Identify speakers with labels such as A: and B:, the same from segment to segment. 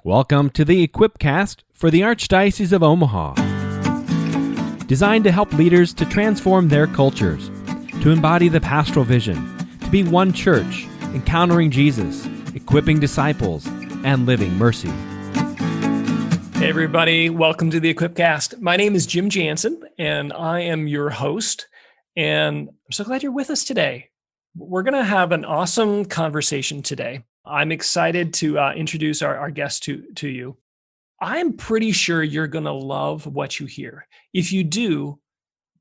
A: Welcome to the Equipcast for the Archdiocese of Omaha. Designed to help leaders to transform their cultures, to embody the pastoral vision, to be one church, encountering Jesus, equipping disciples, and living mercy.
B: Hey everybody, welcome to the Equipcast. My name is Jim Jansen, and I am your host, and I'm so glad you're with us today. We're going to have an awesome conversation today. I'm excited to introduce our guest to you. I'm pretty sure you're going to love what you hear. If you do,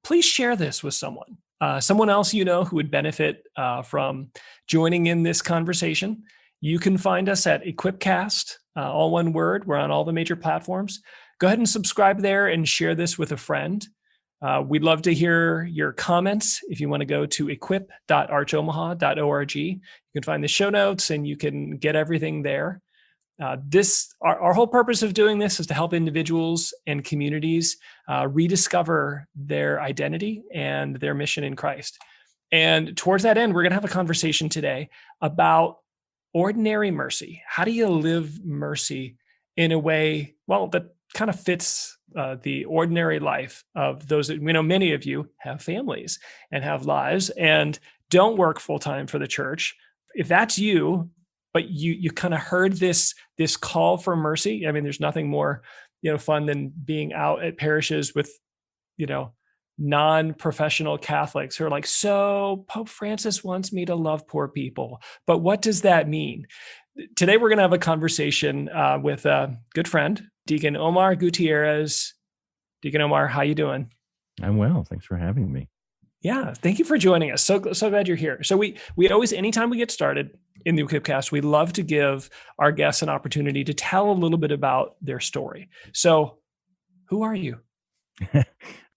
B: please share this with someone else you know who would benefit from joining in this conversation. You can find us at Equipcast, all one word. We're on all the major platforms. Go ahead and subscribe there and share this with a friend. We'd love to hear your comments. If you want to go to equip.archomaha.org, you can find the show notes and you can get everything there. Our whole purpose of doing this is to help individuals and communities rediscover their identity and their mission in Christ. And towards that end, we're going to have a conversation today about ordinary mercy. How do you live mercy in a way, that kind of fits the ordinary life of those that we know? Many of you have families and have lives and don't work full-time for the church. If that's you, but you kind of heard this call for mercy. I mean, there's nothing more, fun than being out at parishes with, non-professional Catholics who are like, so Pope Francis wants me to love poor people, but what does that mean? Today, we're going to have a conversation with a good friend, Deacon Omar Gutierrez. Deacon Omar, how you doing?
C: I'm well. Thanks for having me.
B: Yeah, thank you for joining us. So glad you're here. So we always, anytime we get started in the Equipcast, we love to give our guests an opportunity to tell a little bit about their story. So who are you?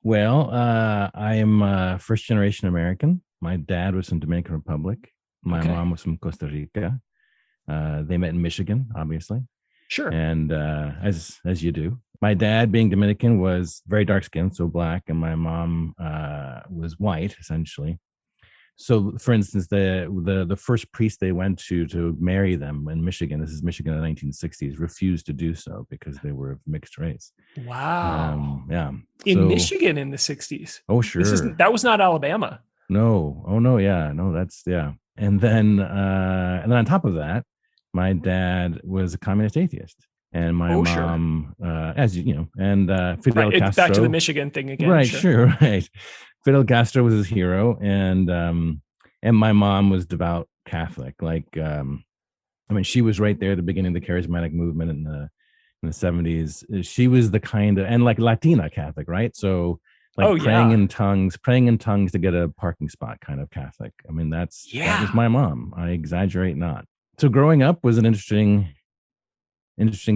C: Well, I am a first-generation American. My dad was from Dominican Republic. My mom was from Costa Rica. They met in Michigan, obviously.
B: Sure.
C: And as you do. My dad, being Dominican, was very dark-skinned, so black, and my mom was white, essentially. So, for instance, the first priest they went to marry them in Michigan, this is Michigan in the 1960s, refused to do so because they were of mixed race.
B: Wow.
C: Yeah.
B: In Michigan in the 60s.
C: Oh, sure.
B: That was not Alabama.
C: No. Oh, no. Yeah. No, that's, yeah. And then on top of that, my dad was a communist atheist. And my mom, as you know, and Fidel Castro.
B: It's back to the Michigan thing again.
C: Right, sure, right. Fidel Castro was his hero, and my mom was devout Catholic. She was right there at the beginning of the charismatic movement in the 70s. She was the kind of, and Latina Catholic, right? So praying in tongues to get a parking spot kind of Catholic. I mean, that was my mom. I exaggerate not. So growing up was an interesting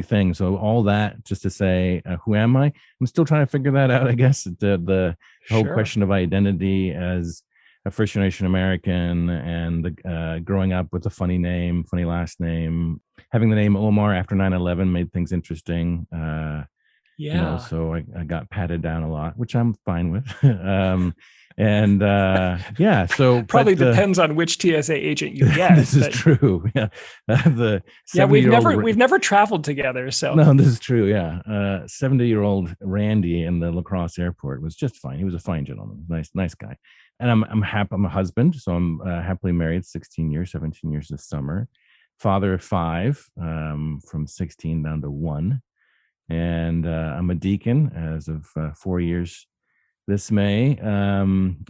C: thing. So all that just to say, who am I? I'm still trying to figure that out, I guess. The whole question of identity as a first-generation American and growing up with a funny last name, having the name Omar after 9/11 made things interesting. So I got patted down a lot, which I'm fine with. So
B: probably depends on which TSA agent you get.
C: This is true. Yeah.
B: We've never traveled together. So
C: no, this is true. Yeah. 70-year-old Randy in the La Crosse airport was just fine. He was a fine gentleman. Nice guy. And I'm happy. I'm a husband. So I'm happily married 17 years this summer. Father of 5, from 16 down to 1. And I'm a deacon as of 4 years this May.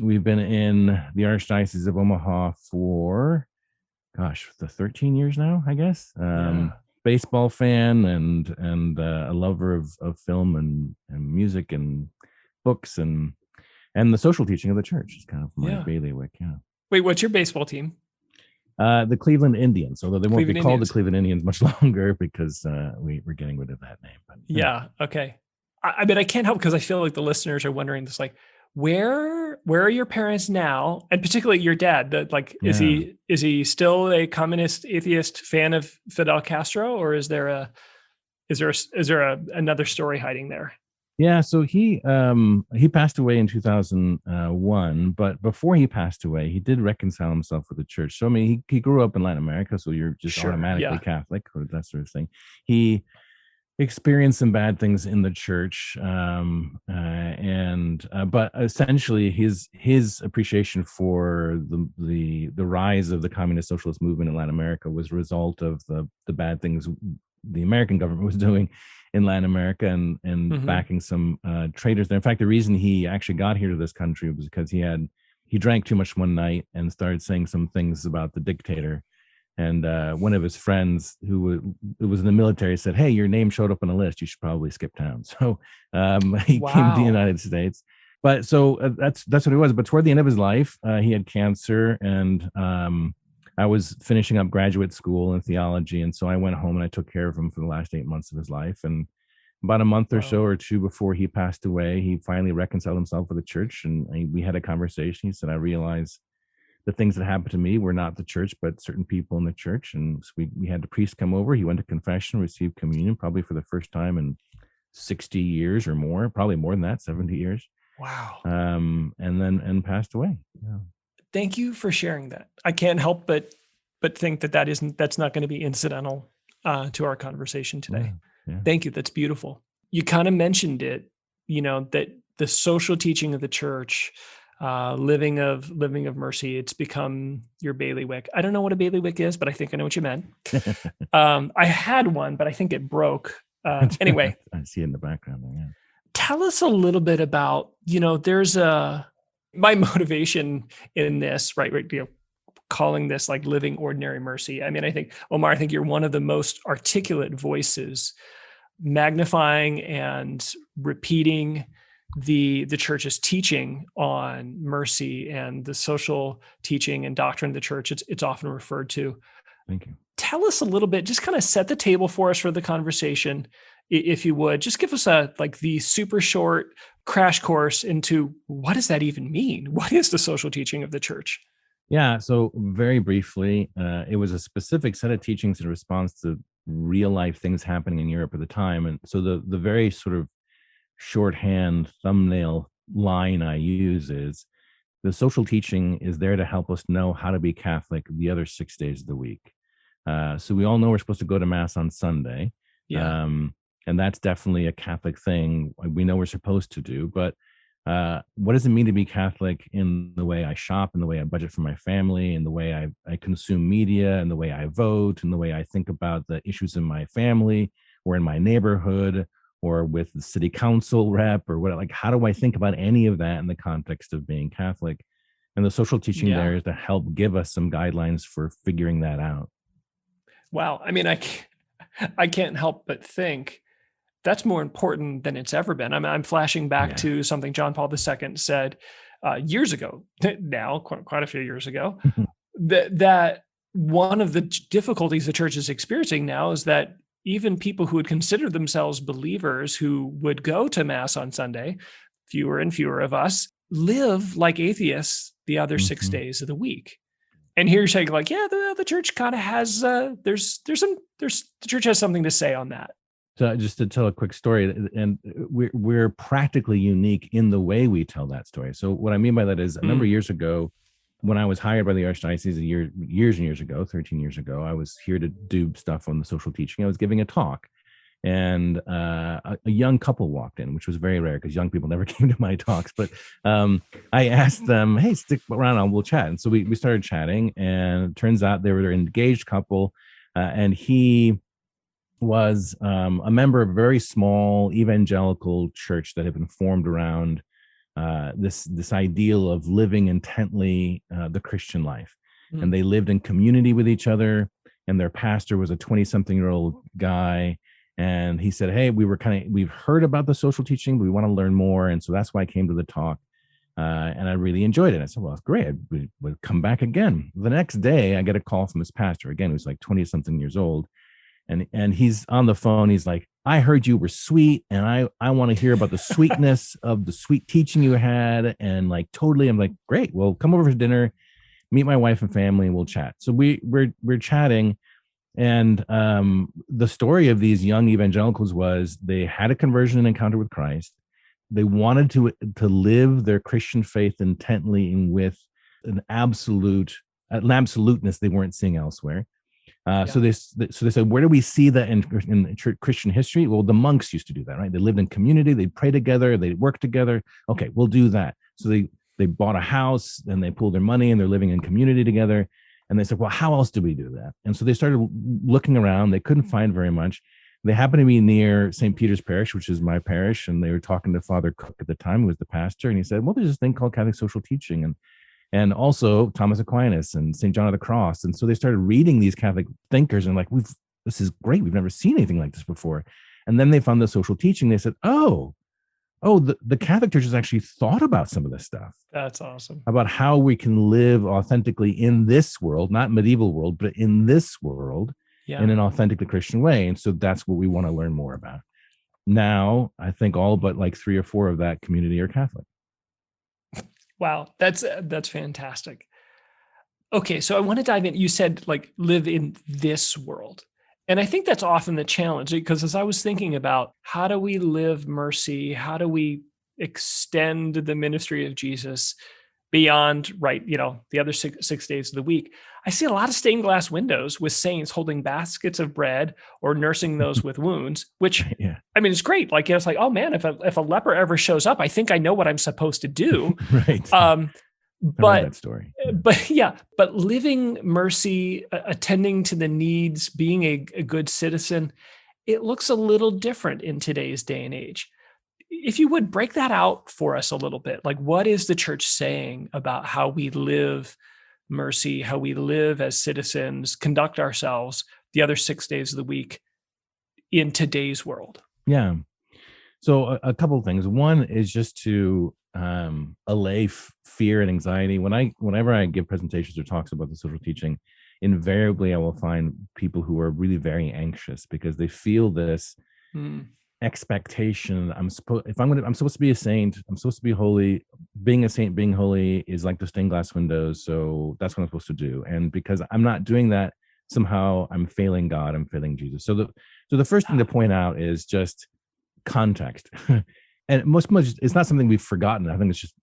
C: We've been in the Archdiocese of Omaha for, the 13 years now, I guess. Baseball fan and a lover of film and music and books and the social teaching of the church is kind of my bailiwick. Yeah.
B: Wait, what's your baseball team?
C: The Cleveland Indians, although they won't be called the Cleveland Indians much longer because we're getting rid of that name. But,
B: okay. I mean, I can't help because I feel like the listeners are wondering this, where are your parents now? And particularly your dad, is he still a communist atheist fan of Fidel Castro, or is there another story hiding there?
C: Yeah, so he passed away in 2001, but before he passed away, he did reconcile himself with the church. So I mean, he grew up in Latin America, so you're just automatically Catholic or that sort of thing. He experienced some bad things in the church, but essentially his appreciation for the rise of the communist socialist movement in Latin America was a result of the bad things the American government was doing in Latin America, and backing some traitors there. In fact, the reason he actually got here to this country was because he drank too much one night and started saying some things about the dictator. And one of his friends who was in the military said, "Hey, your name showed up on a list. You should probably skip town." So he came to the United States. But so that's what he was. But toward the end of his life, he had cancer, and I was finishing up graduate school in theology, and so I went home and I took care of him for the last 8 months of his life. And about a month or so or two before he passed away, he finally reconciled himself with the church, and we had a conversation. He said, "I realized the things that happened to me were not the church, but certain people in the church." And so we had the priest come over. He went to confession, received communion, probably for the first time in 60 years or more, probably more than that, 70 years.
B: Wow.
C: And passed away. Yeah.
B: Thank you for sharing that. I can't help but think that's not going to be incidental to our conversation today.
C: Yeah.
B: Thank you. That's beautiful. You kind of mentioned it, that the social teaching of the church, living of mercy, it's become your bailiwick. I don't know what a bailiwick is, but I think I know what you meant. I had one, but I think it broke. Anyway,
C: I see it in the background there. Yeah.
B: Tell us a little bit about, there's my motivation in this, right? Calling this like living ordinary mercy. I mean, I think, Omar, you're one of the most articulate voices, magnifying and repeating the church's teaching on mercy and the social teaching and doctrine of the church. It's often referred to.
C: Thank you.
B: Tell us a little bit, just kind of set the table for us for the conversation, if you would. Just give us the super short crash course into what does that even mean? What is the social teaching of the church?
C: Yeah, so very briefly, it was a specific set of teachings in response to real life things happening in Europe at the time. And so the very sort of shorthand thumbnail line I use is the social teaching is there to help us know how to be Catholic the other 6 days of the week. So we all know we're supposed to go to Mass on Sunday.
B: Yeah.
C: And that's definitely a Catholic thing we know we're supposed to do. But what does it mean to be Catholic in the way I shop, in the way I budget for my family, in the way I consume media, in the way I vote, in the way I think about the issues in my family or in my neighborhood or with the city council rep or what? Like, how do I think about any of that in the context of being Catholic? And the social teaching there is to help give us some guidelines for figuring that out.
B: Wow. I mean, I can't help but think that's more important than it's ever been. I'm flashing back to something John Paul II said years ago, now quite a few years ago, that one of the difficulties the church is experiencing now is that even people who would consider themselves believers who would go to Mass on Sunday, fewer and fewer of us, live like atheists the other 6 days of the week. And here you're saying the church kind of has, the church has something to say on that.
C: So just to tell a quick story, and we're practically unique in the way we tell that story. So what I mean by that is a number of years ago, when I was hired by the Archdiocese years and years ago, 13 years ago, I was here to do stuff on the social teaching. I was giving a talk, and a young couple walked in, which was very rare because young people never came to my talks. But I asked them, "Hey, stick around and we'll chat." And so we started chatting, and it turns out they were an engaged couple, and he was a member of a very small evangelical church that had been formed around this ideal of living intently the Christian life. And they lived in community with each other, and their pastor was a 20-something-year-old guy. And he said, "Hey, we've heard about the social teaching, but we want to learn more." And so that's why I came to the talk. And I really enjoyed it. I said, "Well, it's great. I would come back again." The next day, I get a call from his pastor, again, who's like 20-something years old. And he's on the phone. He's like, "I heard you were sweet, and I want to hear about the sweetness of the sweet teaching you had." And like, totally, I'm like, "Great. Well, come over for dinner, meet my wife and family, and we'll chat." So we're chatting. And the story of these young evangelicals was they had a conversion and encounter with Christ. They wanted to live their Christian faith intently and with an absoluteness they weren't seeing elsewhere. So they said, where do we see that in Christian history? Well, the monks used to do that, right? They lived in community, they'd pray together, they'd work together. Okay, we'll do that. So they bought a house and they pooled their money and they're living in community together. And they said, well, how else do we do that? And so they started looking around. They couldn't find very much. They happened to be near St. Peter's Parish, which is my parish. And they were talking to Father Cook at the time, who was the pastor. And he said, well, there's this thing called Catholic social teaching. And also Thomas Aquinas and St. John of the Cross. And so they started reading these Catholic thinkers and like, this is great. We've never seen anything like this before. And then they found the social teaching. They said, the Catholic Church has actually thought about some of this stuff.
B: That's awesome.
C: About how we can live authentically in this world, not medieval world, but in this world in an authentically Christian way. And so that's what we want to learn more about. Now, I think all but like 3 or 4 of that community are Catholic.
B: Wow, that's fantastic. Okay, so I want to dive in. You said like live in this world. And I think that's often the challenge, because as I was thinking about how do we live mercy, how do we extend the ministry of Jesus beyond, right, the other six days of the week, I see a lot of stained glass windows with saints holding baskets of bread or nursing those with wounds, which, I mean, it's great. Like, it's like, oh man, if a leper ever shows up, I think I know what I'm supposed to do.
C: Right. But that story.
B: But living mercy, attending to the needs, being a good citizen, it looks a little different in today's day and age. If you would break that out for us a little bit, like what is the church saying about how we live mercy, how we live as citizens, conduct ourselves the other 6 days of the week in today's world?
C: Yeah. So a couple of things. One is just to allay fear and anxiety. Whenever I give presentations or talks about the social teaching, invariably I will find people who are really very anxious because they feel this expectation. I'm supposed to be a saint. I'm supposed to be holy. Being a saint, being holy is like the stained glass windows. So that's what I'm supposed to do. And because I'm not doing that, somehow I'm failing God. I'm failing Jesus. So the first thing to point out is just context. And most it's not something we've forgotten. I think it's just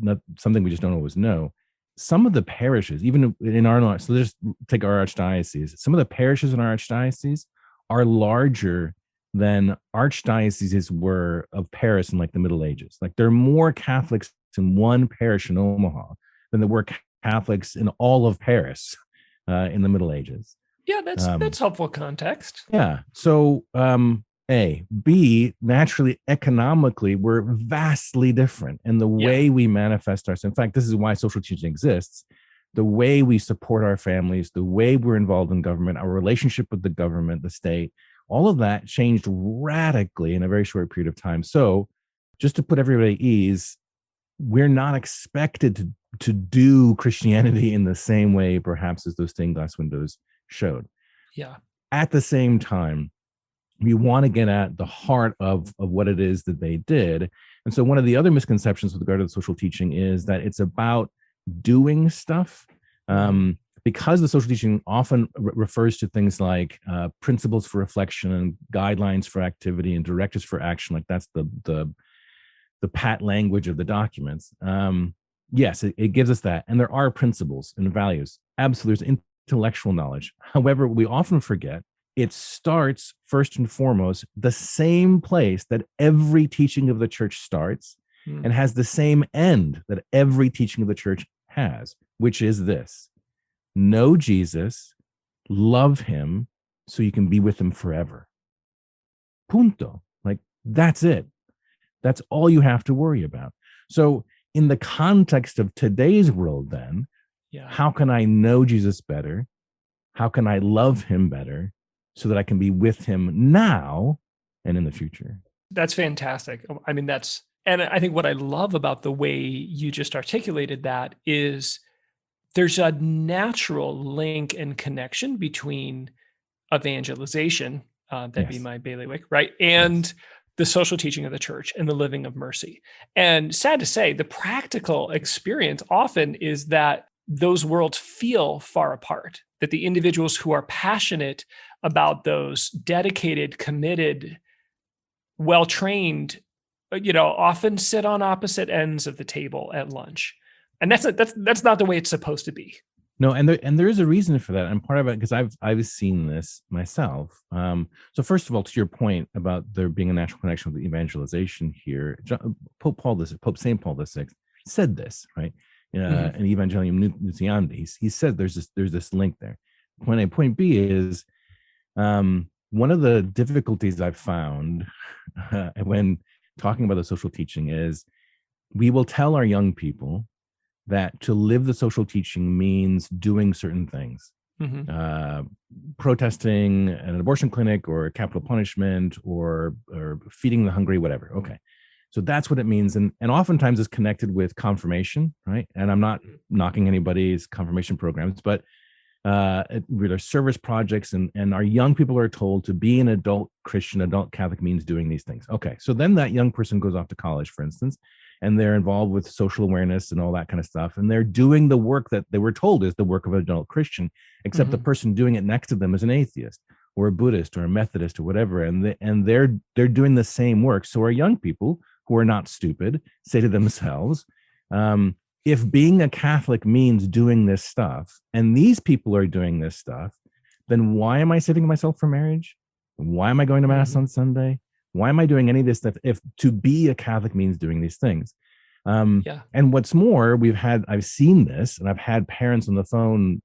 C: not something we just don't always know. Some of the parishes, even in our, so just take our archdiocese, some of the parishes in our archdiocese are larger than archdioceses were of Paris in like the Middle Ages. Like there are more Catholics in one parish in Omaha than there were Catholics in all of Paris in the Middle Ages.
B: Yeah, that's helpful context.
C: Yeah. So A. B, naturally, economically, we're vastly different in the way we manifest ourselves. In fact, this is why social teaching exists. The way we support our families, the way we're involved in government, our relationship with the government, the state, all of that changed radically in a very short period of time. So just to put everybody at ease, we're not expected to do Christianity in the same way, perhaps, as those stained glass windows showed.
B: Yeah.
C: At the same time, we want to get at the heart of what it is that they did. And so one of the other misconceptions with regard to the social teaching is that it's about doing stuff. Because the social teaching often refers to things like principles for reflection and guidelines for activity and directives for action, like that's the pat language of the documents. Yes, it gives us that. And there are principles and values. Absolutely, there's intellectual knowledge. However, we often forget it starts first and foremost the same place that every teaching of the church starts and has the same end that every teaching of the church has, which is this: know Jesus, love him, so you can be with him forever. Punto. Like, that's it. That's all you have to worry about. So in the context of today's world, then, how can I know Jesus better? How can I love him better so that I can be with him now and in the future?
B: That's fantastic. I mean, and I think what I love about the way you just articulated that is there's a natural link and connection between evangelization, that'd be my bailiwick, right? And the social teaching of the church and the living of mercy. And sad to say, the practical experience often is that those worlds feel far apart, that the individuals who are passionate about those, dedicated, committed, well-trained, often sit on opposite ends of the table at lunch. And that's not the way it's supposed to be.
C: No, and there is a reason for that, and part of it because I've seen this myself. So first of all, to your point about there being a natural connection with evangelization here, Pope Saint Paul VI said this, right? In Evangelium Nuntiandi, he said there's this link there. Point B is one of the difficulties I've found when talking about the social teaching is we will tell our young people that to live the social teaching means doing certain things, protesting at an abortion clinic or capital punishment or feeding the hungry, whatever. Okay. So that's what it means. And oftentimes it's connected with confirmation, right? And I'm not knocking anybody's confirmation programs, but with our service projects and our young people are told to be an adult Christian, adult Catholic means doing these things. Okay. So then that young person goes off to college, for instance, and they're involved with social awareness and all that kind of stuff. And they're doing the work that they were told is the work of an adult Christian, except the person doing it next to them is an atheist or a Buddhist or a Methodist or whatever. And they're doing the same work. So our young people who are not stupid say to themselves, if being a Catholic means doing this stuff, and these people are doing this stuff, then why am I saving myself for marriage? Why am I going to Mass on Sunday? Why am I doing any of this stuff if to be a Catholic means doing these things? And what's more, I've seen this, and I've had parents on the phone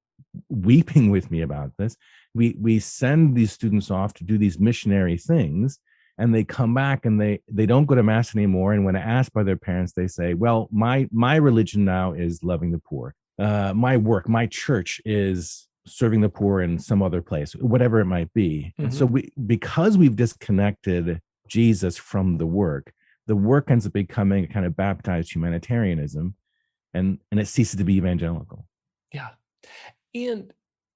C: weeping with me about this. We send these students off to do these missionary things, and they come back and they don't go to Mass anymore. And when asked by their parents, they say, well, my religion now is loving the poor. My church is serving the poor in some other place, whatever it might be. And so because we've disconnected Jesus from the work ends up becoming a kind of baptized humanitarianism, and it ceases to be evangelical.
B: Yeah. And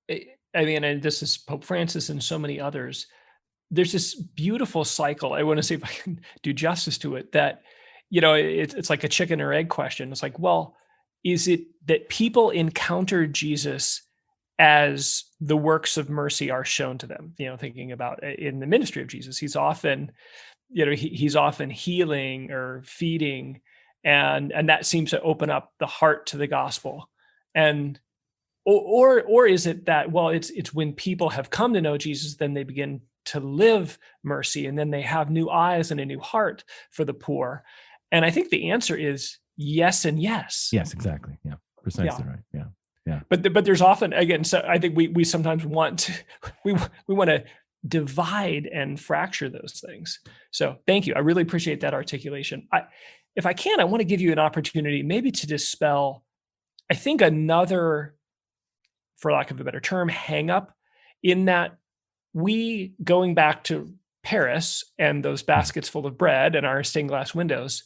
B: I mean, and this is Pope Francis and so many others, there's this beautiful cycle. I want to see if I can do justice to it, that, it's like a chicken or egg question. It's like, well, is it that people encounter Jesus as the works of mercy are shown to them? Thinking about in the ministry of Jesus, he's often, he's often healing or feeding, and that seems to open up the heart to the gospel. And or is it that, well, it's when people have come to know Jesus, then they begin to live mercy, and then they have new eyes and a new heart for the poor? And I think the answer is yes and yes.
C: Yes, exactly. Yeah, precisely right. Yeah. Yeah.
B: But there's often, again, so I think we sometimes want to, we want to divide and fracture those things. So thank you. I really appreciate that articulation. If I can, I want to give you an opportunity maybe to dispel, I think, another, for lack of a better term, hang up, in that we, going back to Paris and those baskets full of bread and our stained glass windows,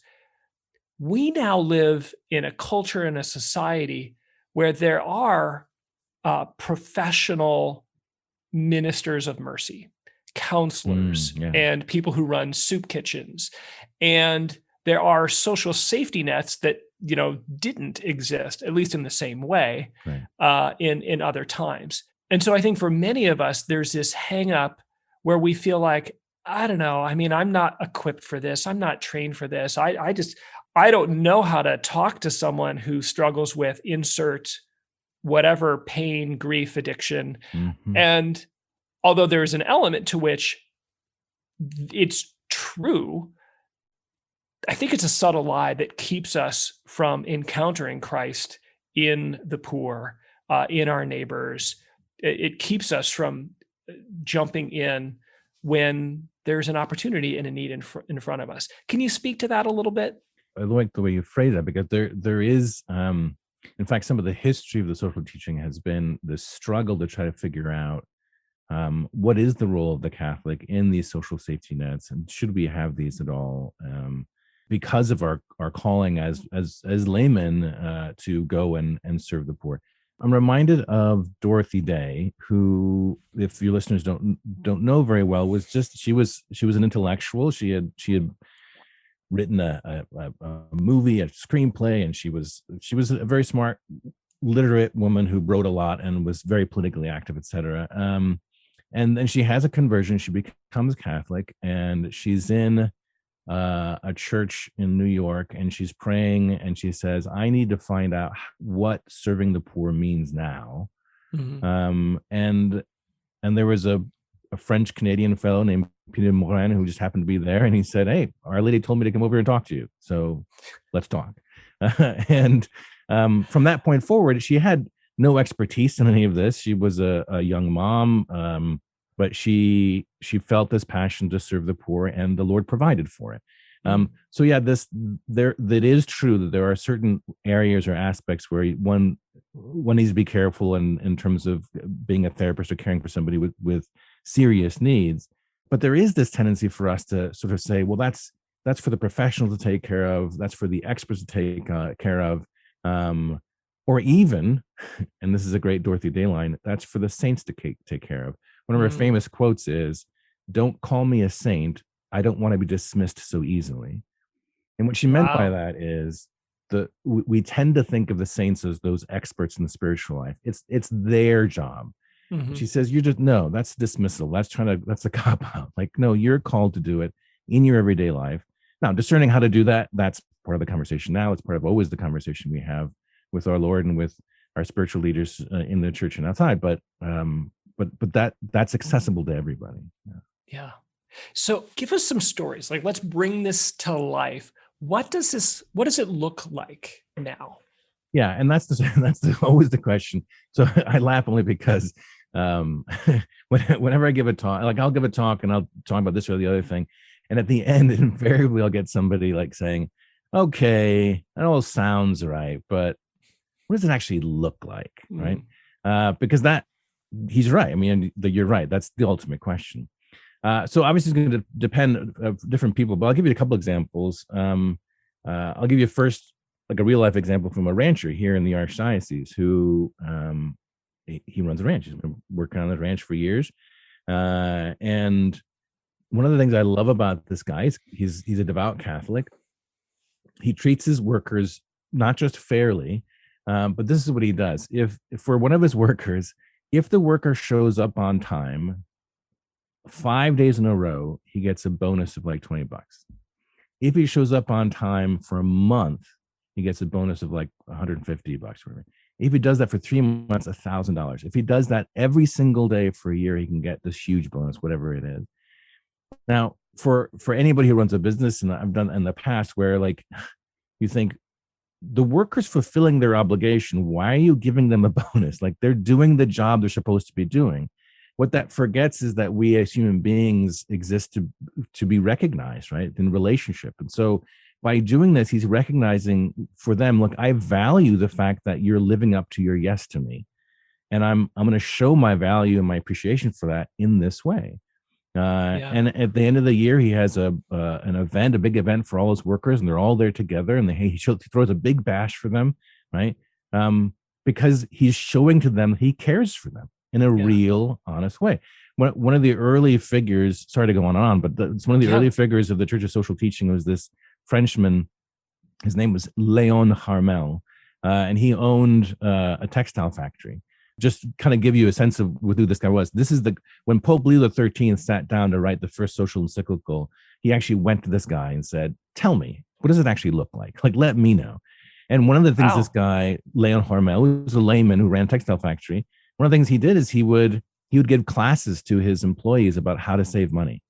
B: we now live in a culture and a society where there are professional ministers of mercy, counselors, and people who run soup kitchens. And there are social safety nets that, didn't exist, at least in the same way, in other times. And so I think for many of us, there's this hang up where we feel like, I don't know, I mean, I'm not equipped for this. I'm not trained for this. I don't know how to talk to someone who struggles with insert whatever pain, grief, addiction. And although there is an element to which it's true, I think it's a subtle lie that keeps us from encountering Christ in the poor, in our neighbors. It keeps us from jumping in when there's an opportunity and a need in front of us. Can you speak to that a little bit?
C: I like the way you phrase that, because there is, in fact, some of the history of the social teaching has been the struggle to try to figure out what is the role of the Catholic in these social safety nets, and should we have these at all? Because of our calling as laymen to go and serve the poor. I'm reminded of Dorothy Day, who, if your listeners don't know very well, was she was an intellectual. She had written a movie, a screenplay, and she was a very smart, literate woman who wrote a lot and was very politically active, etc. And then she has a conversion. She becomes Catholic, and she's in a church in New York, and she's praying, and she says, I need to find out what serving the poor means now. And there was a French Canadian fellow named Peter Morin who just happened to be there, and he said, hey, Our Lady told me to come over and talk to you, so let's talk. And from that point forward, she had no expertise in any of this. She was a young mom, but she felt this passion to serve the poor, and the Lord provided for it. So yeah, that is true that there are certain areas or aspects where one needs to be careful in terms of being a therapist or caring for somebody with serious needs. But there is this tendency for us to sort of say, well, that's for the professionals to take care of, that's for the experts to take care of, or even, and this is a great Dorothy Day line, that's for the saints to take care of. One of her famous quotes is, don't call me a saint, I don't want to be dismissed so easily. And what she meant by that is we tend to think of the saints as those experts in the spiritual life. It's their job. She says, no, that's dismissal. That's a cop out. Like, no, you're called to do it in your everyday life. Now, discerning how to do that, that's part of the conversation now. It's part of always the conversation we have with our Lord and with our spiritual leaders in the church and outside. But that's accessible to everybody.
B: Yeah. So give us some stories. Like, let's bring this to life. What does it look like now?
C: Yeah, and that's always the question. So I laugh only because whenever I give a talk, like I'll give a talk and I'll talk about this or the other thing, and at the end, invariably I'll get somebody like saying, "Okay, that all sounds right, but what does it actually look like?" Right? Because he's right. I mean, you're right. That's the ultimate question. So obviously it's going to depend on different people, but I'll give you a couple examples. I'll give you first like a real life example from a rancher here in the Archdiocese who he runs a ranch. He's been working on the ranch for years. And one of the things I love about this guy is he's a devout Catholic. He treats his workers not just fairly, but this is what he does. If for one of his workers, if the worker shows up on time 5 days in a row, he gets a bonus of like $20. If he shows up on time for a month, he gets a bonus of like $150 or whatever. If he does that for 3 months, $1,000. If he does that every single day for a year, he can get this huge bonus, whatever it is. Now, for anybody who runs a business, and I've done in the past, where like you think the worker's fulfilling their obligation, why are you giving them a bonus? Like, they're doing the job they're supposed to be doing. What that forgets is that we as human beings exist to be recognized, right, in relationship. And so by doing this, he's recognizing for them, look, I value the fact that you're living up to your yes to me. And I'm going to show my value and my appreciation for that in this way. And at the end of the year, he has a big event for all his workers, and they're all there together, and he throws a big bash for them, right? Because he's showing to them he cares for them in a real, honest way. One of the early figures, sorry to go on, but it's one of the early figures of the Church of Social Teaching was this Frenchman. His name was Léon Harmel, and he owned a textile factory. Just kind of give you a sense of who this guy was. This is when Pope Leo XIII sat down to write the first social encyclical, he actually went to this guy and said, tell me, what does it actually look like? Like, let me know. And one of the things this guy, Léon Harmel, who was a layman who ran a textile factory, one of the things he did is he would give classes to his employees about how to save money.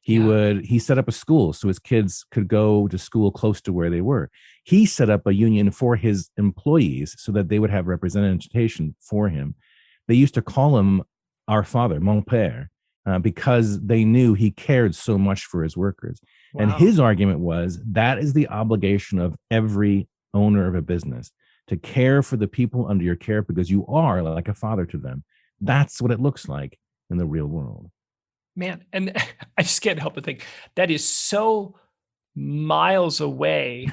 C: He set up a school so his kids could go to school close to where they were. He set up a union for his employees so that they would have representation for him. They used to call him our father, mon père, because they knew he cared so much for his workers. Wow. And his argument was that is the obligation of every owner of a business, to care for the people under your care because you are like a father to them. That's what it looks like in the real world.
B: Man, and I just can't help but think that is so miles away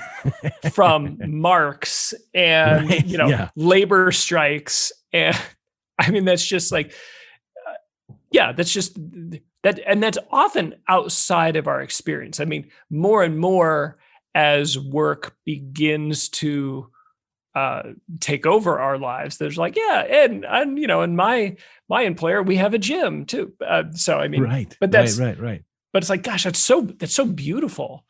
B: from Marx and, labor strikes. And I mean, that's just like, that's just that. And that's often outside of our experience. I mean, more and more as work begins to take over our lives, there's like, in my employer, we have a gym too. So, I mean,
C: right.
B: But that's
C: right.
B: But it's like, gosh, that's so beautiful.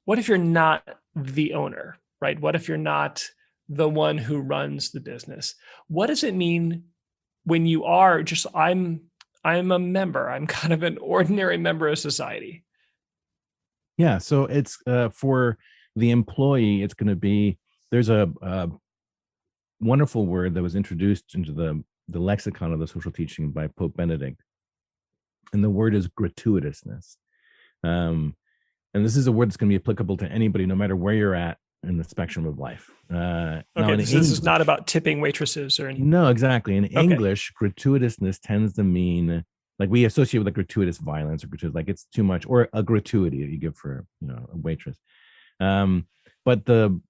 B: What if you're not the owner, right? What if you're not the one who runs the business? What does it mean when you are just, I'm a member, I'm kind of an ordinary member of society?
C: Yeah. So it's for the employee, it's going to be, there's a wonderful word that was introduced into the lexicon of the social teaching by Pope Benedict. And the word is gratuitousness. And this is a word that's going to be applicable to anybody, no matter where you're at in the spectrum of life. Now,
B: Okay,
C: in
B: this is not
C: English,
B: about tipping waitresses or anything.
C: no, exactly. In
B: Okay.
C: English, gratuitousness tends to mean, like, we associate with like gratuitous violence or gratuitous, like it's too much, or a gratuity that you give for, a waitress. But the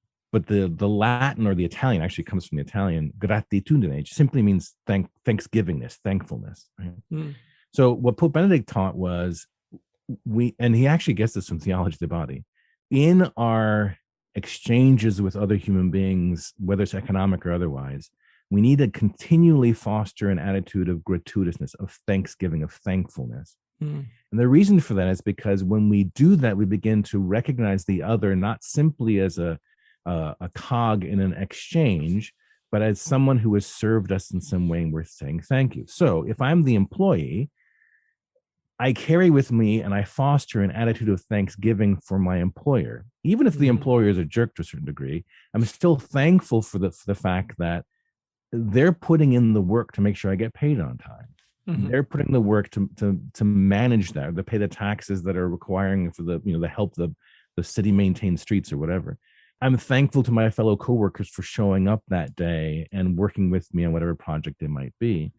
C: Latin or the Italian actually comes from the Italian gratitudine, which simply means thanksgivingness, thankfulness. Right?
B: Mm.
C: So what Pope Benedict taught was, and he actually gets this from Theology of the Body, in our exchanges with other human beings, whether it's economic or otherwise, we need to continually foster an attitude of gratuitousness, of thanksgiving, of thankfulness.
B: Mm.
C: And the reason for that is because when we do that, we begin to recognize the other not simply as a cog in an exchange, but as someone who has served us in some way and we're saying thank you. So if I'm the employee, I carry with me and I foster an attitude of thanksgiving for my employer. Even if the employer is a jerk to a certain degree, I'm still thankful for the fact that they're putting in the work to make sure I get paid on time. Mm-hmm. They're putting the work to manage that, to pay the taxes that are requiring for the help the city maintain streets or whatever. I'm thankful to my fellow coworkers for showing up that day and working with me on whatever project it might be.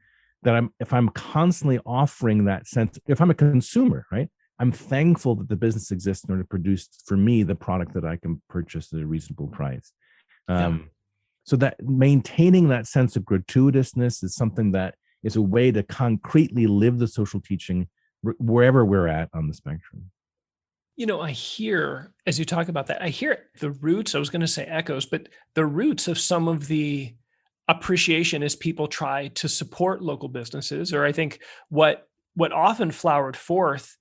C: That if I'm constantly offering that sense, if I'm a consumer, right, I'm thankful that the business exists in order to produce for me the product that I can purchase at a reasonable price. So that maintaining that sense of gratuitousness is something that is a way to concretely live the social teaching wherever we're at on the spectrum.
B: I hear, as you talk about that, I hear the roots, I was going to say echoes, but the roots of some of the appreciation as people try to support local businesses, or I think what often flowered forth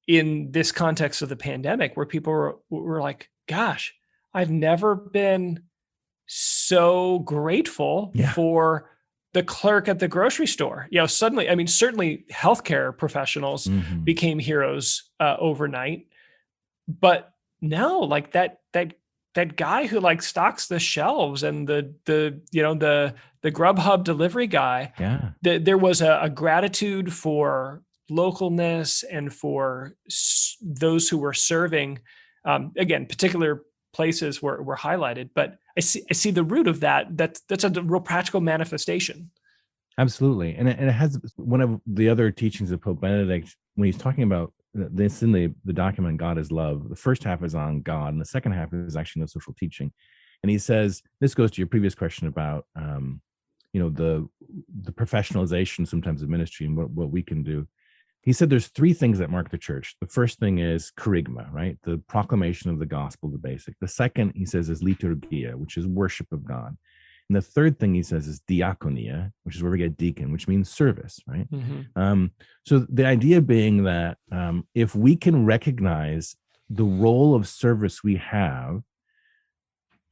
B: in this context of the pandemic, where people were like, gosh, I've never been so grateful for the clerk at the grocery store. Suddenly, I mean, certainly healthcare professionals became heroes overnight, but no, like that guy who like stocks the shelves and the Grubhub delivery guy.
C: Yeah.
B: There was a gratitude for localness and for those who were serving. Again, particular places were highlighted, but I see the root of that. That's a real practical manifestation.
C: Absolutely. And it has one of the other teachings of Pope Benedict, when he's talking about this in the document, God is Love. The first half is on God, and the second half is actually no social teaching. And he says, this goes to your previous question about, the professionalization sometimes of ministry and what we can do. He said there's three things that mark the church. The first thing is kerygma, right? The proclamation of the gospel, the basic. The second, he says, is liturgia, which is worship of God. And the third thing he says is diakonia, which is where we get deacon, which means service, right? So the idea being that if we can recognize the role of service we have,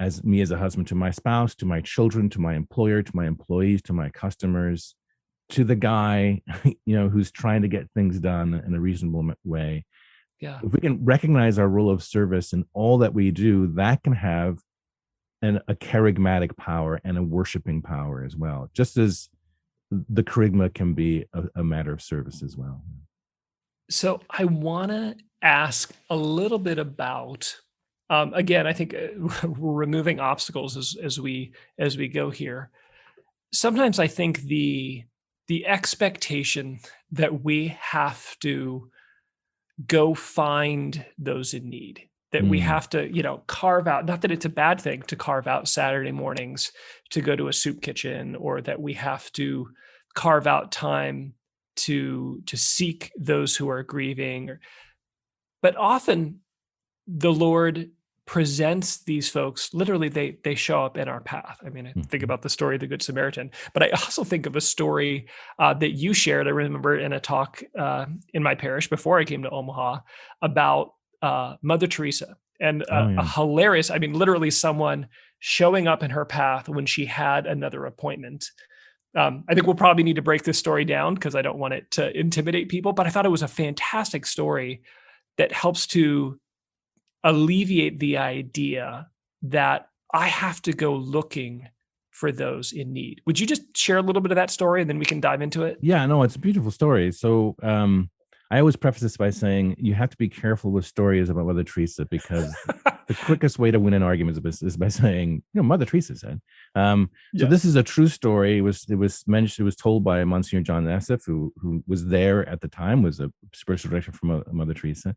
C: as me as a husband to my spouse, to my children, to my employer, to my employees, to my customers, to the guy, who's trying to get things done in a reasonable way. Yeah. If we can recognize our role of service in all that we do, that can have a charismatic power and a worshiping power as well, just as the kerygma can be a matter of service as well.
B: So I want to ask a little bit about, again, I think we're removing obstacles as we go here. Sometimes I think the expectation that we have to go find those in need, that we have to, carve out, not that it's a bad thing to carve out Saturday mornings to go to a soup kitchen, or that we have to carve out time to seek those who are grieving. But often the Lord presents these folks, literally they show up in our path. I mean, I think about the story of the Good Samaritan, but I also think of a story that you shared. I remember in a talk in my parish before I came to Omaha about Mother Teresa, and a hilarious, I mean, literally someone showing up in her path when she had another appointment. I think we'll probably need to break this story down because I don't want it to intimidate people, but I thought it was a fantastic story that helps to alleviate the idea that I have to go looking for those in need. Would you just share a little bit of that story and then we can dive into it?
C: Yeah, no, it's a beautiful story. So I always preface this by saying you have to be careful with stories about Mother Teresa, because the quickest way to win an argument is by saying, Mother Teresa said. So this is a true story. It was mentioned. It was told by Monsignor John Nassif, who was there at the time, was a spiritual director for Mother Teresa.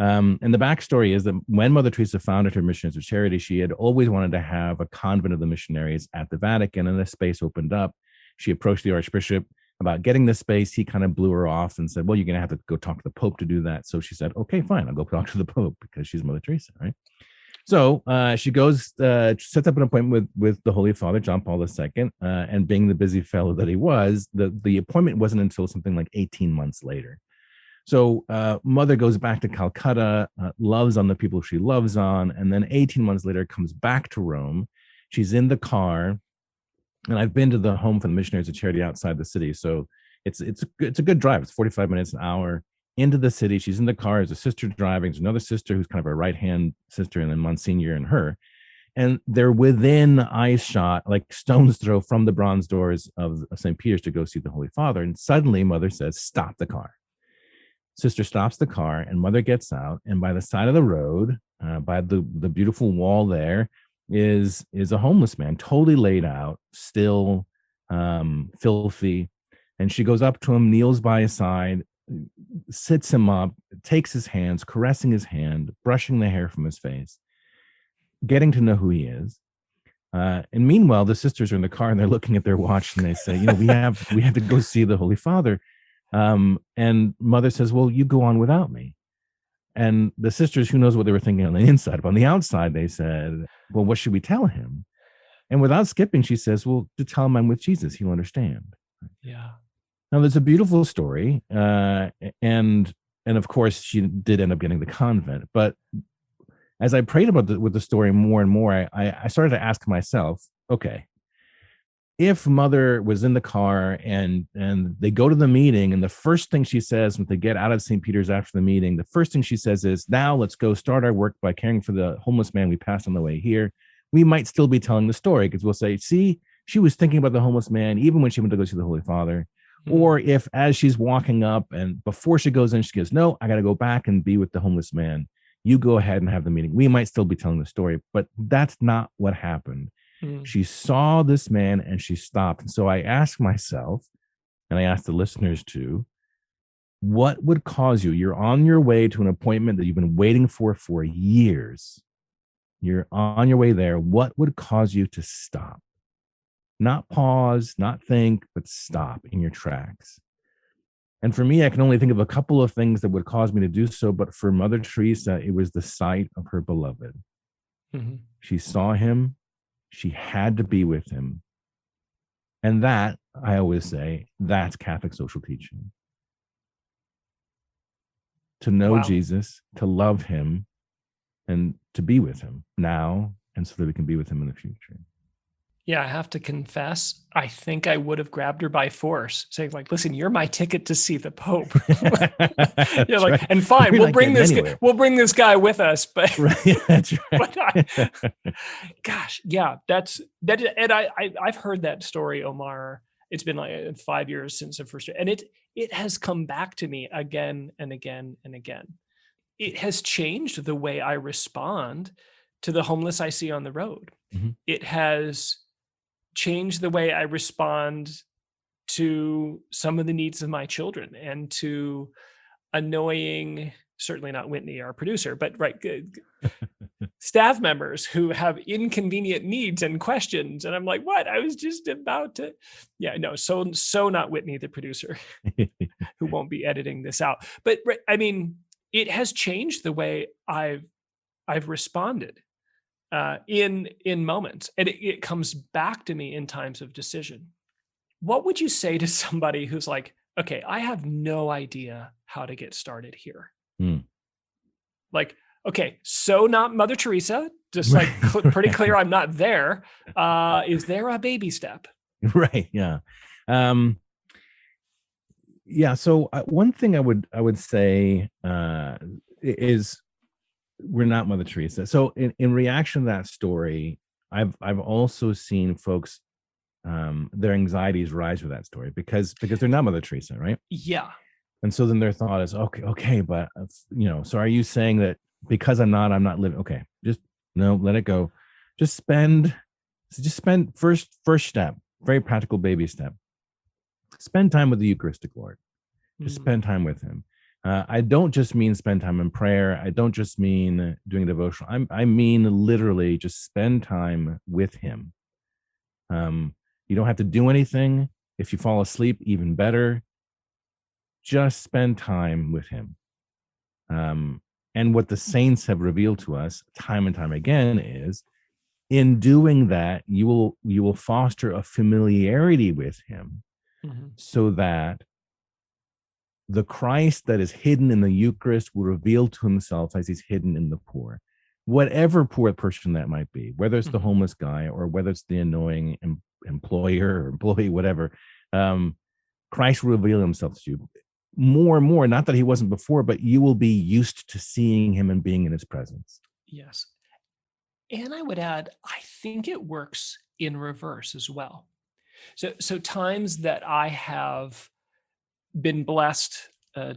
C: And the backstory is that when Mother Teresa founded her Missionaries of Charity, she had always wanted to have a convent of the missionaries at the Vatican, and a space opened up. She approached the Archbishop about getting this space. He kind of blew her off and said, well, you're going to have to go talk to the Pope to do that. So she said, okay, fine, I'll go talk to the Pope, because she's Mother Teresa, right? So she goes, sets up an appointment with the Holy Father, John Paul II, and being the busy fellow that he was, the appointment wasn't until something like 18 months later. So Mother goes back to Calcutta, loves on the people she loves on, and then 18 months later comes back to Rome. She's in the car, and I've been to the home for the Missionaries of Charity outside the city. So it's a good drive. It's 45 minutes, an hour into the city. She's in the car. There's a sister driving. There's another sister who's kind of a right-hand sister, and then Monsignor and her. And they're within eyes shot, like stone's throw from the bronze doors of St. Peter's to go see the Holy Father. And suddenly Mother says, stop the car. Sister stops the car, and Mother gets out, and by the side of the road, by the beautiful wall there, is a homeless man, totally laid out, still filthy. And she goes up to him, kneels by his side, sits him up, takes his hands, caressing his hand, brushing the hair from his face, getting to know who he is. And meanwhile, the sisters are in the car, and they're looking at their watch, and they say, we have to go see the Holy Father. And Mother says, well, you go on without me. And the sisters, who knows what they were thinking on the inside, but on the outside, they said, well, what should we tell him? And without skipping, she says, well, to tell him I'm with Jesus, he'll understand.
B: Yeah.
C: Now, there's a beautiful story. And of course, she did end up getting the convent. But as I prayed with the story more and more, I started to ask myself, okay, if Mother was in the car and they go to the meeting, and the first thing she says when they get out of St. Peter's after the meeting, the first thing she says is, now let's go start our work by caring for the homeless man we passed on the way here, we might still be telling the story, because we'll say, see, she was thinking about the homeless man even when she went to go see the Holy Father. Or if, as she's walking up and before she goes in, she goes, no, I got to go back and be with the homeless man. You go ahead and have the meeting. We might still be telling the story, but that's not what happened. She saw this man and she stopped. And so I asked myself, and I asked the listeners too, what would cause you? You're on your way to an appointment that you've been waiting for years. You're on your way there. What would cause you to stop? Not pause, not think, but stop in your tracks. And for me, I can only think of a couple of things that would cause me to do so. But for Mother Teresa, it was the sight of her beloved. Mm-hmm. She saw him. She had to be with him. And that, I always say, that's Catholic social teaching. To know Jesus, to love him, and to be with him now, and so that we can be with him in the future.
B: Yeah, I have to confess, I think I would have grabbed her by force, saying like, listen, you're my ticket to see the Pope. You're like, right. And fine, we'll bring this guy with us. But,
C: right. That's right.
B: Gosh, yeah, and I've heard that story, Omar. It's been like 5 years since the first, and it has come back to me again and again and again. It has changed the way I respond to the homeless I see on the road. Mm-hmm. It has changed the way I respond to some of the needs of my children and to annoying, certainly not Whitney, our producer, but right, staff members who have inconvenient needs and questions. And I'm like, what? I was just about to, so not Whitney, the producer, who won't be editing this out. But I mean, it has changed the way I I've responded in moments, and it comes back to me in times of decision. What would you say to somebody who's like, okay, I have no idea how to get started here?
C: Hmm.
B: Like, okay, so not Mother Teresa, just like
C: Right.
B: pretty clear I'm not there. Is there a baby step?
C: Right. Yeah. Um, yeah. So one thing I would say is we're not Mother Teresa. So in reaction to that story, I've also seen folks their anxieties rise with that story because they're not Mother Teresa, right?
B: Yeah.
C: And so then their thought is, okay, but so are you saying that because I'm not living? Okay, just no, let it go. Just spend, first step, very practical baby step. Spend time with the Eucharistic Lord. Just
B: Mm,
C: spend time with Him. I don't just mean spend time in prayer. I don't just mean doing devotional. I mean literally just spend time with Him. You don't have to do anything. If you fall asleep, even better. Just spend time with Him. And what the saints have revealed to us time and time again is in doing that, you will foster a familiarity with Him
B: mhm.
C: so that the Christ that is hidden in the Eucharist will reveal to Himself as He's hidden in the poor. Whatever poor person that might be, whether it's the
B: Mhm.
C: homeless guy or whether it's the annoying employer or employee, whatever, Christ will reveal Himself to you more and more. Not that He wasn't before, but you will be used to seeing Him and being in His presence.
B: Yes. And I would add, I think it works in reverse as well. So times that I have been blessed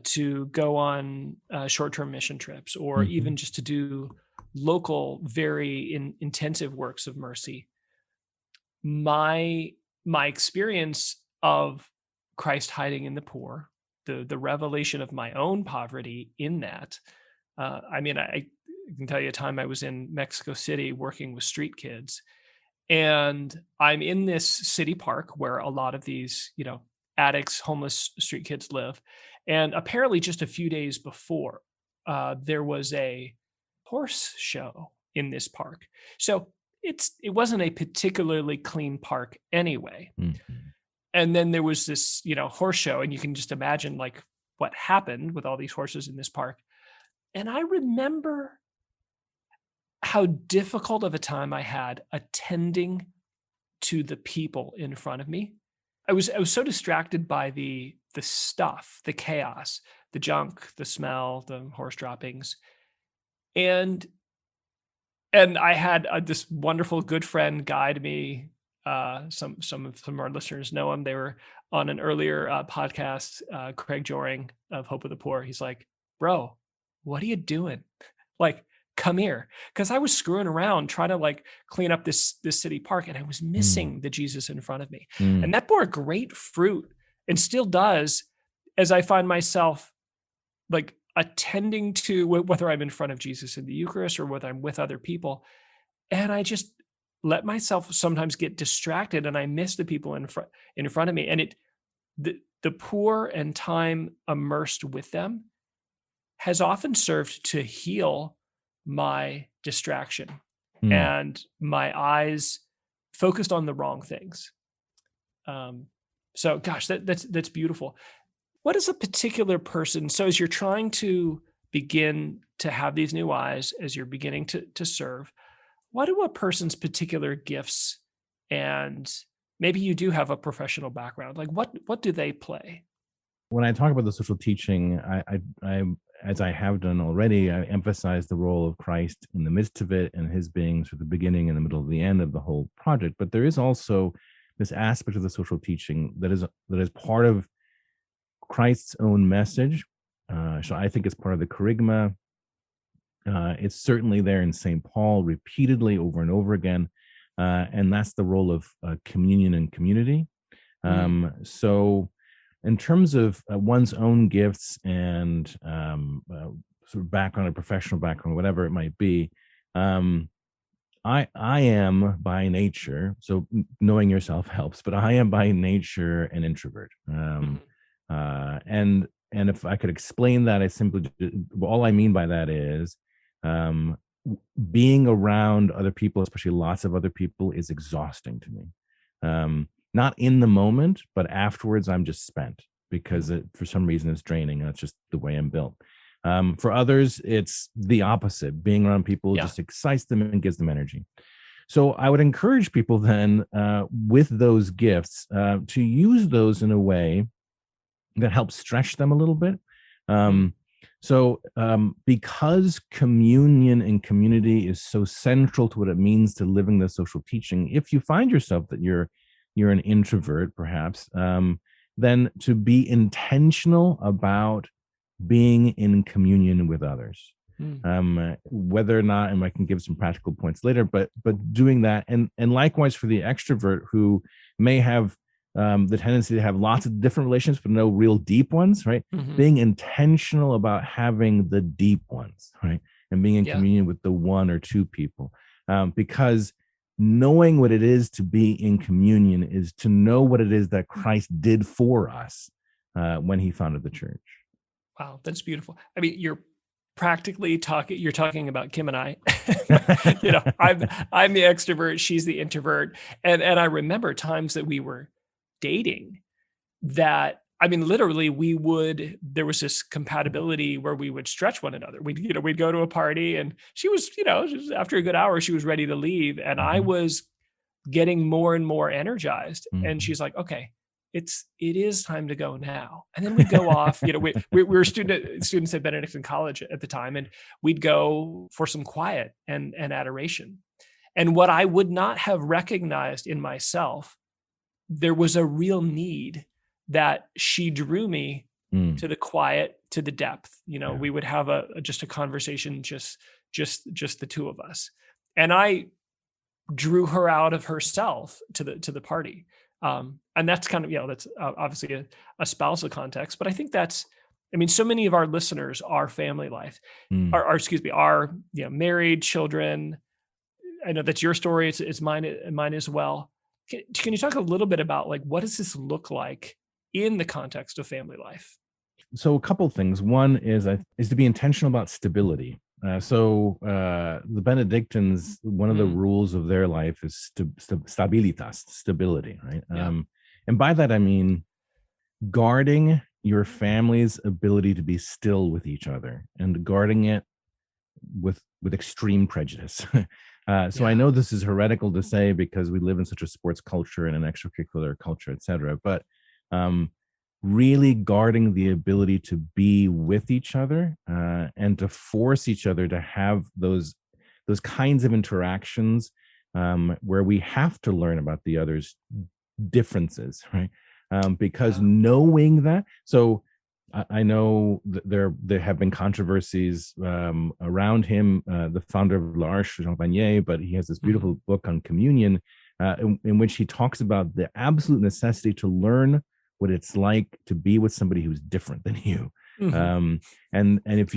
B: to go on short-term mission trips, or
C: Mhm.
B: even just to do local, very intensive works of mercy, my my experience of Christ hiding in the poor, the revelation of my own poverty in that. I mean, I can tell you a time I was in Mexico City working with street kids, and I'm in this city park where a lot of these, addicts, homeless street kids live. And apparently, just a few days before, there was a horse show in this park. So it wasn't a particularly clean park anyway.
C: Mhm.
B: And then there was this, horse show, and you can just imagine like what happened with all these horses in this park. And I remember how difficult of a time I had attending to the people in front of me. I was so distracted by the stuff, the chaos, the junk, the smell, the horse droppings. And I had this wonderful good friend guide me. Some of our listeners know him. They were on an earlier podcast. Craig Joring of Hope of the Poor. He's like, "Bro, what are you doing? Like, come here," because I was screwing around trying to like clean up this city park, and I was
C: Mm.
B: missing the Jesus in front of me,
C: Mm.
B: and that bore great fruit, and still does, as I find myself like attending to whether I'm in front of Jesus in the Eucharist or whether I'm with other people, and I just let myself sometimes get distracted, and I miss the people in front of me, and the poor and time immersed with them has often served to heal my distraction
C: Mm.
B: and my eyes focused on the wrong things. Um, so, gosh, that's beautiful. What is a particular person? So, as you're trying to begin to have these new eyes, as you're beginning to serve, what do a person's particular gifts, and maybe you do have a professional background, like what do they play?
C: When I talk about the social teaching, I as I have done already, I emphasize the role of Christ in the midst of it and His being sort of the beginning and the middle of the end of the whole project. But there is also this aspect of the social teaching that is part of Christ's own message. So I think it's part of the kerygma. It's certainly there in St. Paul repeatedly over and over again. And that's the role of communion and community.
B: Mm,
C: So, in terms of one's own gifts and sort of background, or professional background, whatever it might be, um, I am by nature. So knowing yourself helps, but I am by nature an introvert.
B: mhm,
C: And if I could explain that, I simply all I mean by that is being around other people, especially lots of other people, is exhausting to me. Not in the moment, but afterwards, I'm just spent because for some reason it's draining, and that's just the way I'm built. For others, it's the opposite. Being around people just excites them and gives them energy. So I would encourage people then, with those gifts, to use those in a way that helps stretch them a little bit. Because communion and community is so central to what it means to living the social teaching, if you find yourself that you're an introvert, perhaps, then to be intentional about being in communion with others. Whether or not, and I can give some practical points later, but doing that, and likewise for the extrovert who may have the tendency to have lots of different relationships, but no real deep ones, right? Being intentional about having the deep ones, right? And being in communion with the one or two people. Because knowing what it is to be in communion is to know what it is that Christ did for us when he founded the church.
B: Wow, that's beautiful. I mean, you're talking about Kim and I. I'm the extrovert, she's the introvert. And I remember times that we were dating that, I mean, literally there was this compatibility where we would stretch one another. We'd go to a party and she was, just after a good hour, she was ready to leave. And I was getting more and more energized. And she's like, okay, it is time to go now. And then we'd go off, we were students at Benedictine College at the time, and we'd go for some quiet and adoration. And what I would not have recognized in myself, there was a real need that she drew me to the quiet, to the depth. We would have just a conversation, just the two of us. And I drew her out of herself to the party. And that's kind of, that's obviously a spousal context, but I think so many of our listeners are family life, are married, children. I know that's your story. It's mine as well. Can you talk a little bit about what does this look like in the context of family life?
C: So a couple of things. One is to be intentional about stability. The Benedictines, one of the rules of their life is stabilitas, stability, right? And by that I mean guarding your family's ability to be still with each other and guarding it with extreme prejudice. I know this is heretical to say because we live in such a sports culture and an extracurricular culture, et cetera, but really guarding the ability to be with each other and to force each other to have those kinds of interactions where we have to learn about the other's differences, right? Because knowing that, so I know that there have been controversies around him, the founder of L'Arche, Jean Vanier, but he has this beautiful book on communion in which he talks about the absolute necessity to learn what it's like to be with somebody who's different than you. And if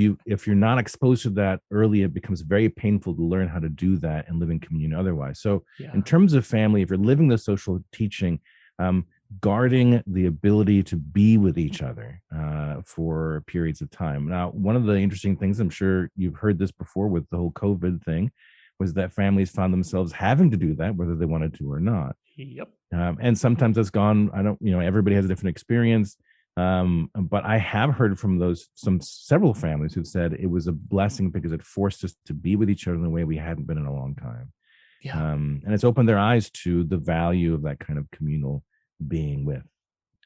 C: you're not exposed to that early, it becomes very painful to learn how to do that and live in communion otherwise. So in terms of family, if you're living the social teaching, guarding the ability to be with each other for periods of time. Now, one of the interesting things, I'm sure you've heard this before with the whole COVID thing, was that families found themselves having to do that, whether they wanted to or not.
B: Yep.
C: And sometimes it's gone, everybody has a different experience. But I have heard from several families who've said it was a blessing because it forced us to be with each other in a way we hadn't been in a long time. And it's opened their eyes to the value of that kind of communal being with.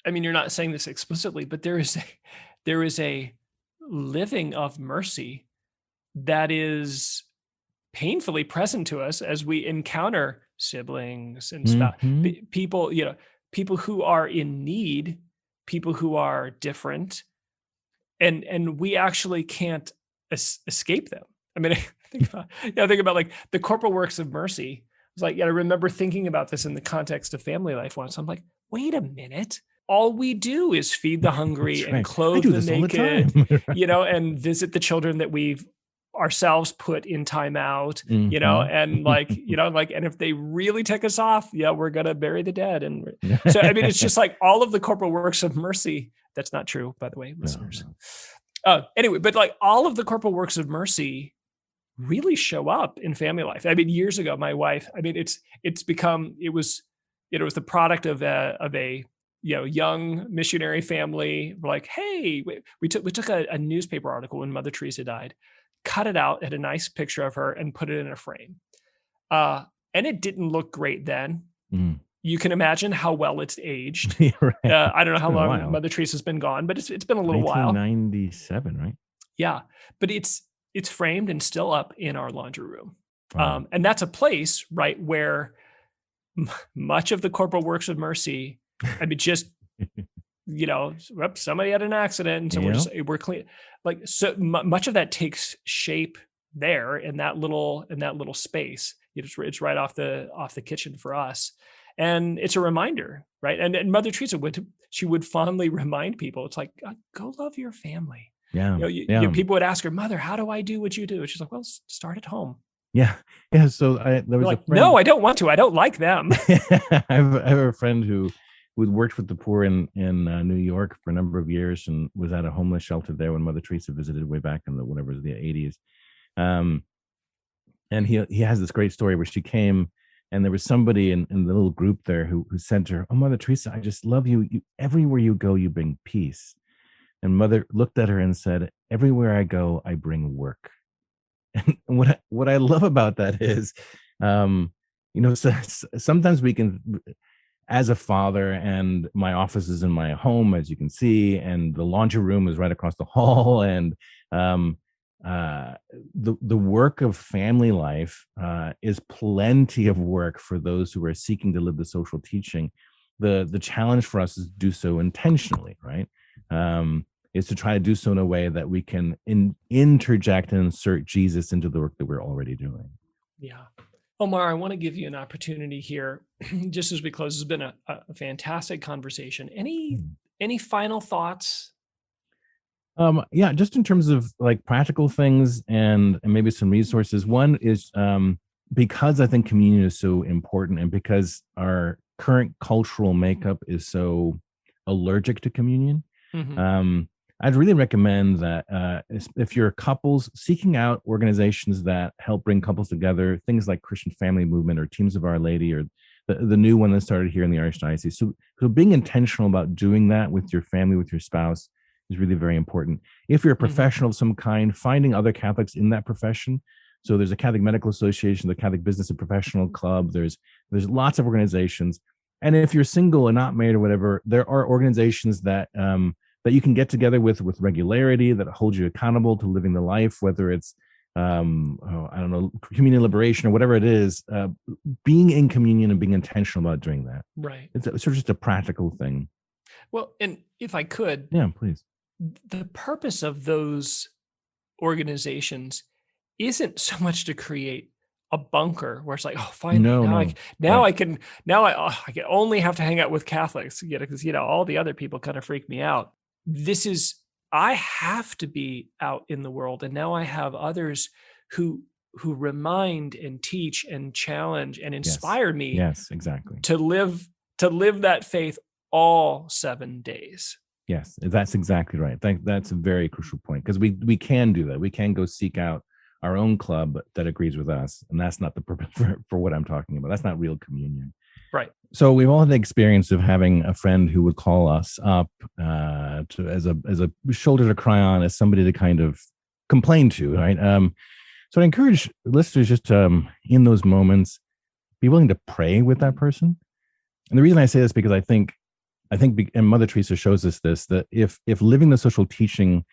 B: I mean, you're not saying this explicitly, but there is a living of mercy that is painfully present to us as we encounter siblings and people who are in need, people who are different, and we actually can't escape them. I mean, think about like the corporal works of mercy. It's like, I remember thinking about this in the context of family life once. I'm like, wait a minute. All we do is feed the hungry and clothe the naked, and visit the children that we've ourselves put in timeout, and if they really take us off, we're going to bury the dead. And so, I mean, it's just like all of the corporal works of mercy. That's not true, by the way, listeners. Anyway, but like all of the corporal works of mercy really show up in family life. I mean, years ago, my wife, I mean, it was the product of a young missionary family. We're like, hey, we took a newspaper article when Mother Teresa died, cut it out, had a nice picture of her, and put it in a frame. And it didn't look great then.
C: Mm.
B: You can imagine how well it's aged.
C: Yeah, right.
B: I don't know how
C: been a
B: long
C: while.
B: Mother Teresa's been gone, but it's been a little while.
C: 1997, right?
B: Yeah, but it's framed and still up in our laundry room.
C: Wow.
B: And that's a place, right, where much of the corporal works of mercy, I mean, just, somebody had an accident, and so we're clean. Like, so much of that takes shape there in that little space. It's right off the kitchen for us. And it's a reminder, right? And Mother Teresa would fondly remind people, it's like, go love your family.
C: Yeah.
B: People would ask her, Mother, how do I do what you do? And she's like, well, start at home.
C: Yeah. Yeah. So there was
B: like,
C: a friend.
B: No, I don't want to. I don't like them.
C: I have a friend who worked with the poor in New York for a number of years and was at a homeless shelter there when Mother Teresa visited way back in the 80s. And he has this great story where she came, and there was somebody in the little group there who said to her, "Oh, Mother Teresa, I just love you. Everywhere you go, you bring peace." And Mother looked at her and said, "Everywhere I go, I bring work." And what I love about that is, sometimes we can, as a father, and my office is in my home, as you can see, and the laundry room is right across the hall, and the work of family life is plenty of work for those who are seeking to live the social teaching. The challenge for us is to do so intentionally, right? Is to try to do so in a way that we can interject and insert Jesus into the work that we're already doing.
B: Yeah. Omar, I want to give you an opportunity here, just as we close. It's been a fantastic conversation. Any final thoughts?
C: Yeah, just in terms of like practical things and maybe some resources. One is because I think communion is so important, and because our current cultural makeup is so allergic to communion. Mm-hmm. I'd really recommend that if you're couples, seeking out organizations that help bring couples together, things like Christian Family Movement or Teams of Our Lady, or the new one that started here in the Archdiocese. So being intentional about doing that with your family, with your spouse, is really very important. If you're a professional of some kind, finding other Catholics in that profession. So there's a Catholic Medical Association, the Catholic Business and Professional Club. There's lots of organizations. And if you're single and not married or whatever, there are organizations that that you can get together with regularity, that hold you accountable to living the life, whether it's communion liberation or whatever it is. Being in communion and being intentional about doing that.
B: Right.
C: It's sort of just a practical thing.
B: Well, and if I could,
C: yeah, please.
B: The purpose of those organizations isn't so much to create a bunker where it's like, oh, finally, I can only have to hang out with Catholics, because all the other people kind of freak me out. I have to be out in the world, and now I have others who remind and teach and challenge and inspire me.
C: Yes, exactly.
B: To live that faith all 7 days.
C: Yes, that's exactly right. That's a very crucial point, because we can do that. We can go seek out our own club that agrees with us, and that's not the purpose for what I'm talking about. That's not real communion.
B: Right.
C: So we've all had the experience of having a friend who would call us up as a shoulder to cry on, as somebody to kind of complain to, right? So I encourage listeners just in those moments, be willing to pray with that person. And the reason I say this, because I think, and Mother Teresa shows us this, that if living the social teaching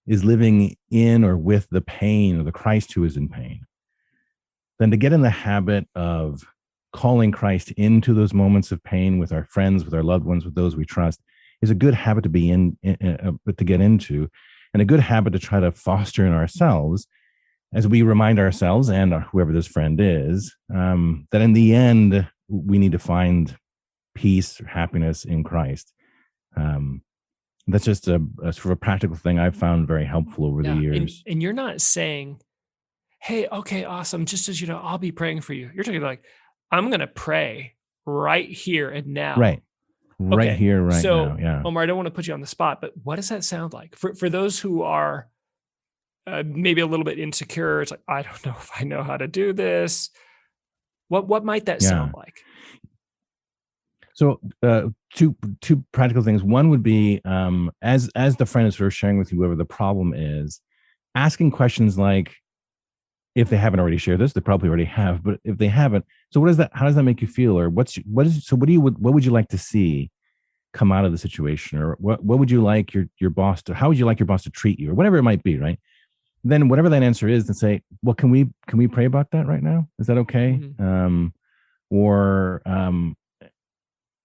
C: is living in or with the pain of the Christ who is in pain, then to get in the habit of calling Christ into those moments of pain with our friends, with our loved ones, with those we trust, is a good habit to be to get into, and a good habit to try to foster in ourselves, as we remind ourselves and whoever this friend is, that in the end we need to find peace or happiness in Christ. That's just a sort of a practical thing I've found very helpful over the years.
B: And you're not saying, hey, okay, awesome, just as I'll be praying for you. You're talking like, I'm going to pray right here and now.
C: Right here, right now. Yeah.
B: Omar, I don't want to put you on the spot, but what does that sound like for those who are maybe a little bit insecure. It's like, I don't know if I know how to do this. What might that sound like?
C: So two practical things. One would be as the friend is sort of sharing with you whoever the problem is, asking questions like, if they haven't already shared this, they probably already have, but if they haven't, so what is that? How does that make you feel? Or what would you like to see come out of the situation? Or what would you like your boss to, how would you like your boss to treat you, or whatever it might be, right? Then whatever that answer is, then say, well, can we pray about that right now? Is that okay?
B: Mm-hmm.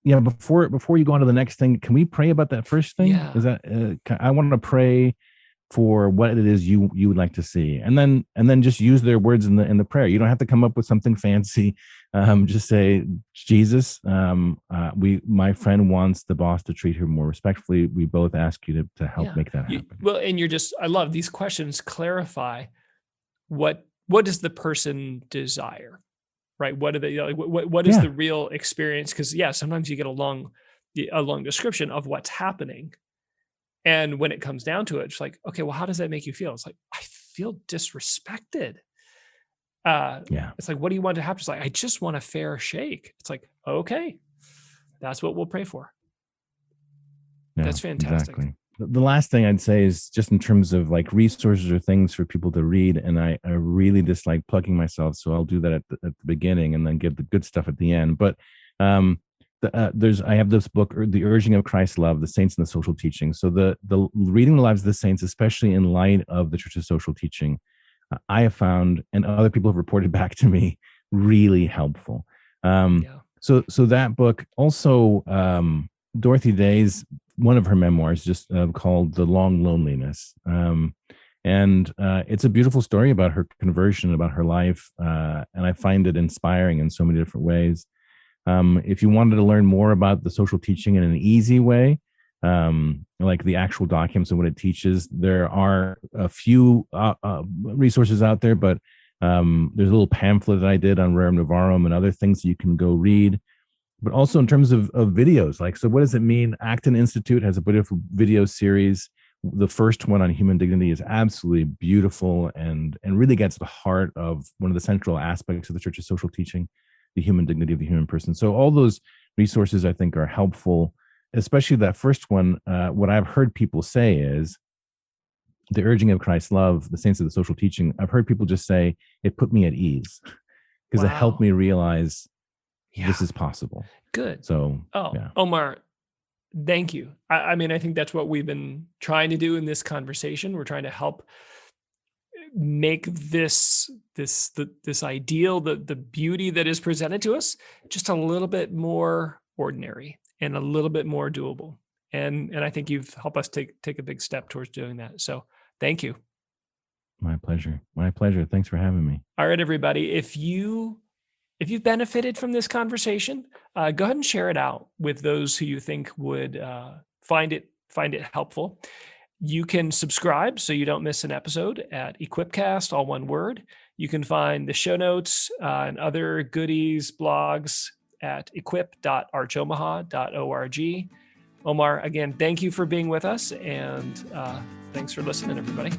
C: Yeah, before you go on to the next thing, can we pray about that first thing?
B: Yeah.
C: Is that I want to pray for what it is you would like to see, and then just use their words in the prayer. You don't have to come up with something fancy. Just say, Jesus, my friend wants the boss to treat her more respectfully. We both ask you to help make that happen.
B: And I love these questions. Clarify what does the person desire, right? What are they like? What is the real experience? Because sometimes you get a long description of what's happening. And when it comes down to it, it's like, okay, well, how does that make you feel? It's like, I feel disrespected. It's like, what do you want to happen? It's like, I just want a fair shake. It's like, okay, that's what we'll pray for. Yeah, that's fantastic.
C: Exactly. The last thing I'd say is just in terms of like resources or things for people to read. And I really dislike plugging myself, so I'll do that at the beginning and then give the good stuff at the end. But I have this book, The Urging of Christ's Love, the Saints and the Social Teaching. So the reading the lives of the saints, especially in light of the Church's social teaching, I have found, and other people have reported back to me, really helpful. So that book, also Dorothy Day's, one of her memoirs, just called The Long Loneliness. And it's a beautiful story about her conversion, about her life. And I find it inspiring in so many different ways. If you wanted to learn more about the social teaching in an easy way, like the actual documents and what it teaches, there are a few resources out there, but there's a little pamphlet that I did on Rerum Novarum and other things that you can go read. But also in terms of videos, like, so what does it mean? Acton Institute has a beautiful video series. The first one on human dignity is absolutely beautiful and really gets to the heart of one of the central aspects of the Church's social teaching, the human dignity of the human person. So all those resources I think are helpful, especially that first one. What I've heard people say is The Urging of Christ's Love, the Saints of the Social Teaching. I've heard people just say it put me at ease because it helped me realize this is possible.
B: Good.
C: So,
B: Omar, thank you. I mean, I think that's what we've been trying to do in this conversation. We're trying to help make this ideal, the beauty that is presented to us, just a little bit more ordinary and a little bit more doable. And I think you've helped us take a big step towards doing that. So thank you.
C: My pleasure. My pleasure. Thanks for having me.
B: All right, everybody. If you've benefited from this conversation, go ahead and share it out with those who you think would find it helpful. You can subscribe so you don't miss an episode at Equipcast, all one word. You can find the show notes and other goodies, blogs at equip.archomaha.org. Omar, again, thank you for being with us, and thanks for listening, everybody.